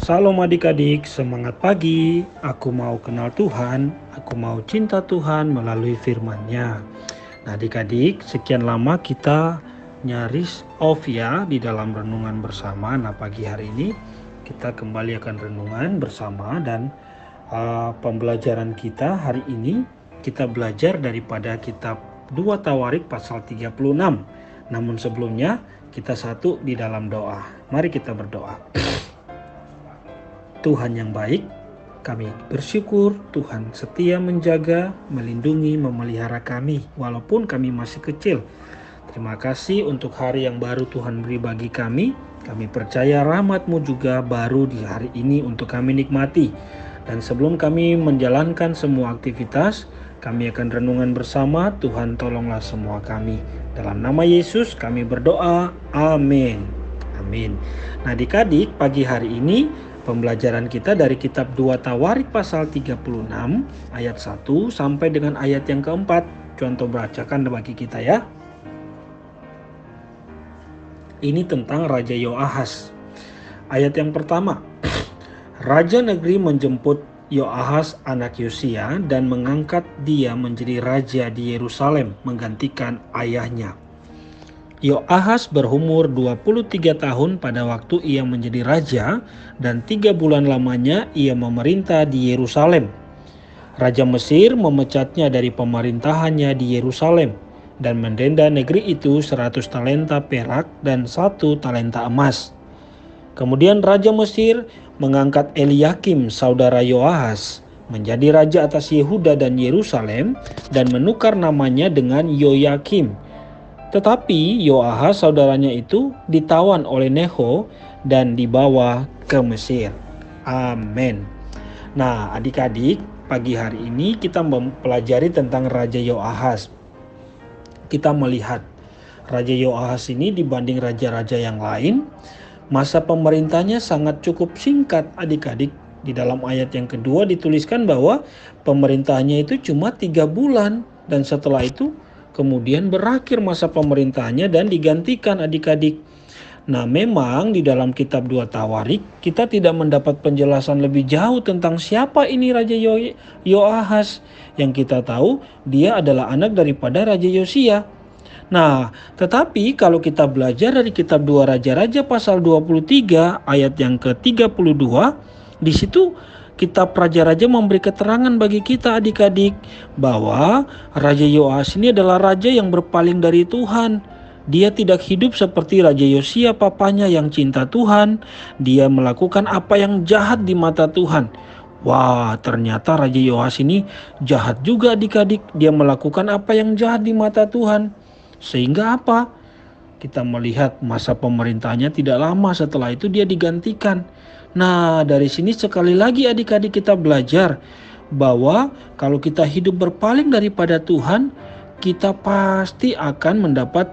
Salam adik-adik, semangat pagi. Aku mau kenal Tuhan, aku mau cinta Tuhan melalui firman-Nya. Nah adik-adik, sekian lama kita nyaris off ya di dalam renungan bersama. Nah pagi hari ini kita kembali akan renungan bersama dan pembelajaran kita hari ini kita belajar daripada kitab 2 Tawarik pasal 36. Namun sebelumnya kita satu di dalam doa. Mari kita berdoa. Tuhan yang baik, kami bersyukur Tuhan setia menjaga, melindungi, memelihara kami walaupun kami masih kecil. Terima kasih untuk hari yang baru Tuhan beri bagi kami. Kami percaya rahmat-Mu juga baru di hari ini untuk kami nikmati. Dan sebelum kami menjalankan semua aktivitas, kami akan renungan bersama. Tuhan tolonglah semua kami. Dalam nama Yesus kami berdoa. Amin. Amin. Nah adik-adik, pagi hari ini pembelajaran kita dari kitab 2 Tawarik pasal 36 ayat 1 sampai dengan ayat yang keempat. Contoh bacakan bagi kita ya. Ini tentang Raja Yoahas. Ayat yang pertama. Raja negeri menjemput Yoahas anak Yosia dan mengangkat dia menjadi raja di Yerusalem menggantikan ayahnya. Yoahas berumur 23 tahun pada waktu ia menjadi raja dan 3 bulan lamanya ia memerintah di Yerusalem. Raja Mesir memecatnya dari pemerintahannya di Yerusalem dan mendenda negeri itu 100 talenta perak dan 1 talenta emas. Kemudian Raja Mesir mengangkat Eliakim saudara Yoahas menjadi raja atas Yehuda dan Yerusalem dan menukar namanya dengan Yoyakim. Tetapi Yoahas saudaranya itu ditawan oleh Neho dan dibawa ke Mesir. Amin. Nah adik-adik, pagi hari ini kita mempelajari tentang Raja Yoahas. Kita melihat Raja Yoahas ini dibanding raja-raja yang lain, masa pemerintahnya sangat cukup singkat adik-adik. Di dalam ayat yang kedua dituliskan bahwa pemerintahnya itu cuma 3 bulan dan setelah itu kemudian berakhir masa pemerintahnya dan digantikan adik-adik. Nah memang di dalam kitab 2 Tawarik kita tidak mendapat penjelasan lebih jauh tentang siapa ini Raja Yoahas. Yang kita tahu dia adalah anak daripada Raja Yosia. Nah tetapi kalau kita belajar dari kitab 2 Raja-Raja pasal 23 ayat yang ke-32, di situ Kitab Raja-Raja memberi keterangan bagi kita adik-adik bahwa Raja Yoahas ini adalah raja yang berpaling dari Tuhan. Dia tidak hidup seperti Raja Yosia papanya yang cinta Tuhan. Dia melakukan apa yang jahat di mata Tuhan. Wah, ternyata Raja Yoahas ini jahat juga adik-adik. Dia melakukan apa yang jahat di mata Tuhan. Sehingga apa? Kita melihat masa pemerintahnya tidak lama setelah itu dia digantikan. Nah dari sini sekali lagi adik-adik kita belajar bahwa kalau kita hidup berpaling daripada Tuhan, kita pasti akan mendapat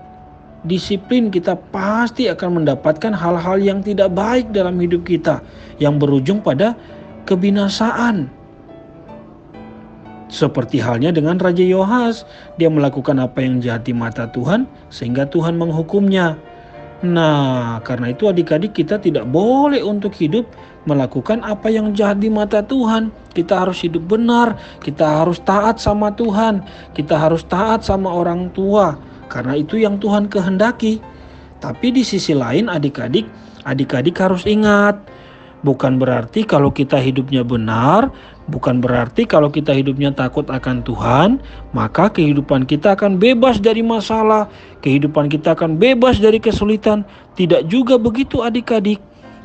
disiplin, kita pasti akan mendapatkan hal-hal yang tidak baik dalam hidup kita yang berujung pada kebinasaan. Seperti halnya dengan Raja Yoahas, dia melakukan apa yang jahat di mata Tuhan sehingga Tuhan menghukumnya. Nah, karena itu adik-adik kita tidak boleh untuk hidup melakukan apa yang jahat di mata Tuhan. Kita harus hidup benar, kita harus taat sama Tuhan, kita harus taat sama orang tua. Karena itu yang Tuhan kehendaki. Tapi di sisi lain adik-adik harus ingat, bukan berarti kalau kita hidupnya benar, bukan berarti kalau kita hidupnya takut akan Tuhan, maka kehidupan kita akan bebas dari masalah, kehidupan kita akan bebas dari kesulitan. Tidak juga begitu adik-adik.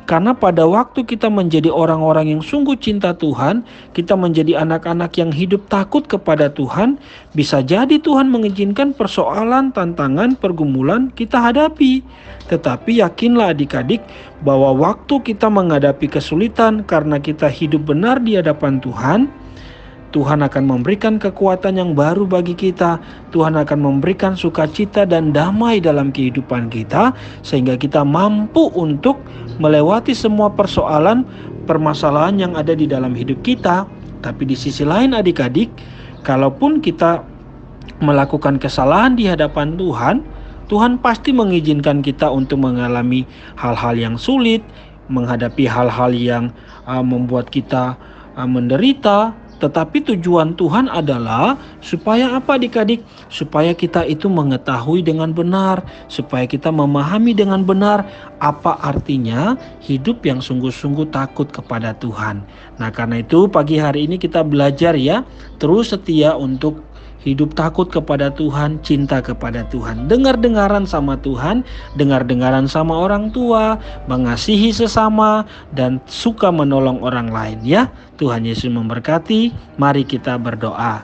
Karena pada waktu kita menjadi orang-orang yang sungguh cinta Tuhan, kita menjadi anak-anak yang hidup takut kepada Tuhan, bisa jadi Tuhan mengizinkan persoalan, tantangan, pergumulan kita hadapi. Tetapi yakinlah adik-adik bahwa waktu kita menghadapi kesulitan karena kita hidup benar di hadapan Tuhan, Tuhan akan memberikan kekuatan yang baru bagi kita. Tuhan akan memberikan sukacita dan damai dalam kehidupan kita sehingga kita mampu untuk melewati semua persoalan, permasalahan yang ada di dalam hidup kita. Tapi di sisi lain adik-adik, kalaupun kita melakukan kesalahan di hadapan Tuhan, Tuhan pasti mengizinkan kita untuk mengalami hal-hal yang sulit, menghadapi hal-hal yang membuat kita menderita. Tetapi tujuan Tuhan adalah supaya apa adik-adik? Supaya kita itu mengetahui dengan benar, supaya kita memahami dengan benar apa artinya hidup yang sungguh-sungguh takut kepada Tuhan. Nah, karena itu pagi hari ini kita belajar ya, terus setia untuk hidup takut kepada Tuhan, cinta kepada Tuhan, dengar-dengaran sama Tuhan, dengar-dengaran sama orang tua, mengasihi sesama, dan suka menolong orang lain ya. Tuhan Yesus memberkati. Mari kita berdoa.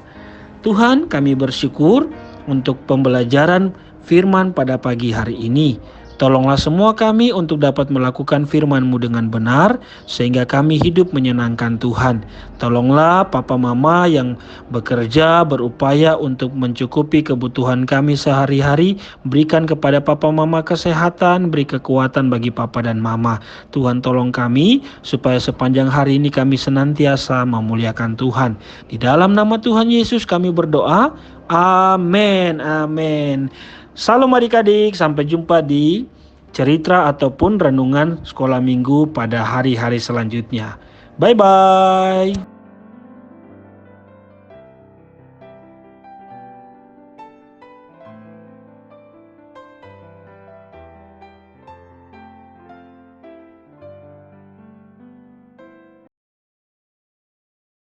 Tuhan, kami bersyukur untuk pembelajaran firman pada pagi hari ini. Tolonglah semua kami untuk dapat melakukan firman-Mu dengan benar, sehingga kami hidup menyenangkan Tuhan. Tolonglah Papa Mama yang bekerja, berupaya untuk mencukupi kebutuhan kami sehari-hari. Berikan kepada Papa Mama kesehatan, beri kekuatan bagi Papa dan Mama. Tuhan tolong kami, supaya sepanjang hari ini kami senantiasa memuliakan Tuhan. Di dalam nama Tuhan Yesus kami berdoa. Amin, amin. Salam adik-adik, sampai jumpa di cerita ataupun renungan sekolah minggu pada hari-hari selanjutnya. Bye-bye.